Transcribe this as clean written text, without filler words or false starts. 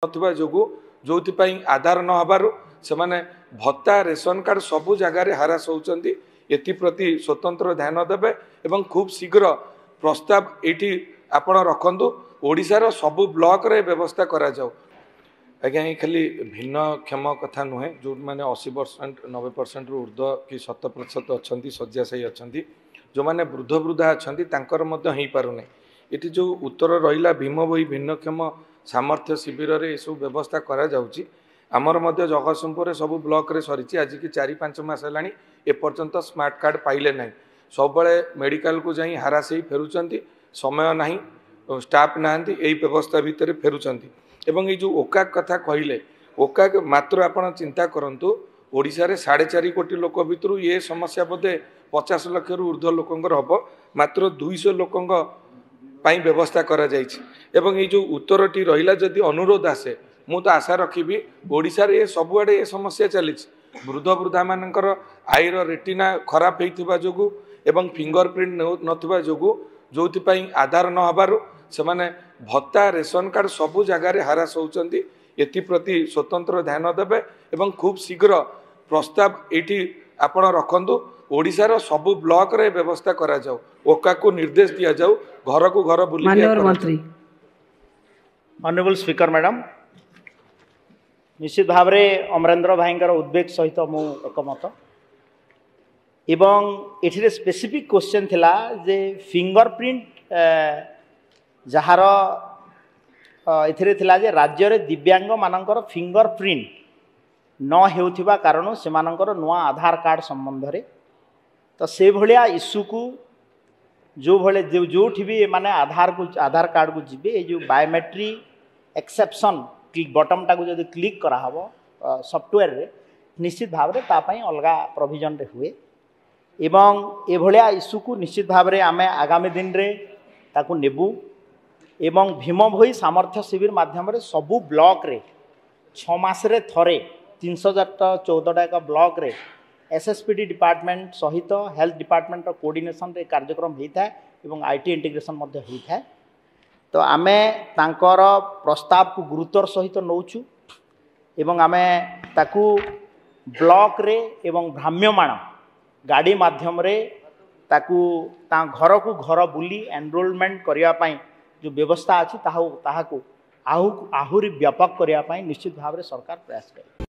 नथिबा जोगु जोथिपाई आधार न हबारु सेमाने भत्ता ration card सबु जगार हारास होउचंदी एप्रति स्वतंत्र ध्यान देवे एवं खूब शीघ्र प्रस्ताव ये आपण रखु ओडिशार सबु ब्लॉक रे व्यवस्था करा जाऊ। आज्ञा ये खाली भिन्नक्षम कथा नुहे जो मैंने 80% 90% ऊर्ध्व कि 100% अच्छा शଯ୍याशायी अच्छा जो मैंने वृद्ध वृद्धा अच्छा हो पारना ये जो उत्तर रहा भीमभोई भिन्नक्षम सामर्थ्य शिविर रे सब व्यवस्था करा जाउची। आमर मध्य जगतसिंहपुर सब ब्लॉक रे सरी आज की 4-5 मास है एपर्यंत स्मार्ट कार्ड पाइले ना सब मेडिकल को जाई हारास फेरुंट समय ना स्टाफ ना यही व्यवस्था भितर फेरुंट एवं ये जो ओका कथा कहले ओका मात्र आपण चिंता करंतु ओडिशा रे 4.5 कोटी लोक भितर ये समस्या बोधे 50 लाख रु ऊर्ध्व लोकंकर हम मात्र 200 लोकंक पाई व्यवस्था करा जाइछि। एवं ये जो उत्तरटी रहिला जदि अनुरोध आसे मु तो आशा रखिबी ओडिशा रे सबुआडे ये समस्या चली वृद्ध वृद्धा मानकर आईर रेटिना खराब होइथिबा जोगु एवं फिंगरप्रिंट नथिबा जोगु जोथिपाई आधार न हबारु सेमाने भत्ता रेशन कार्ड सबु जगार हारास होउचंदी एप्रति स्वतंत्र ध्यान देवे एवं खूब शीघ्र प्रस्ताव ये आपण रखु ओडिशार सबु ब्लॉक रे व्यवस्था करा जाऊ। ओका को निर्देश दिया जाऊ घर को घर बुली मंत्री ऑनरेबल स्पीकर मैडम निश्चित भाव में अमरेंद्र भाईंकर उद्वेग सहित मु एकमत एवं एठिरे स्पेसिफिक क्वेश्चन थिला जे फिंगरप्रिंट जहार एथिरे थिला जे राज्य रे दिव्यांग मानकर फिंगरप्रिंट न हेउथिबा कारण से मानकर नुआ आधार कार्ड संबंध रे तो से भलिया इश्यू को जो भले जो भी माने आधार कार्ड को जीवे ये जो बायोमेट्रिक एक्सेप्शन क्लिक बटन टाक जब क्लिक करा हबो सॉफ्टवेयर रे निश्चित भाव में तापाई अलगा प्रोविजन रे हुए एवं ए भलिया इश्यू को निश्चित भाव में आमे आगामी दिन रे ताकू नेबू एवं भीमभोई सामर्थ्य शिविर माध्यम रे सबु ब्लॉक रे 6 मास रे थरे 314 एक ब्लॉक रे एसएसपीडी डिपार्टमेंट सहित हेल्थ डिपार्टमेंट कोऑर्डिनेशन रे कार्यक्रम होता है एवं आईटी इंटीग्रेशन मध्य होता है। तो आमे तांकर प्रस्ताव को गुरुतर सहित नौचु एवं आमे ताकू ब्लॉक रे एवं भ्राम्यमाण गाड़ी माध्यम रे ताकू ता घर को घर बुली एनरोलमेंट करिया पाई जो व्यवस्था अच्छी ताहाकू आहुरी व्यापक करिया पाई निश्चित भाव में सरकार प्रयास करे।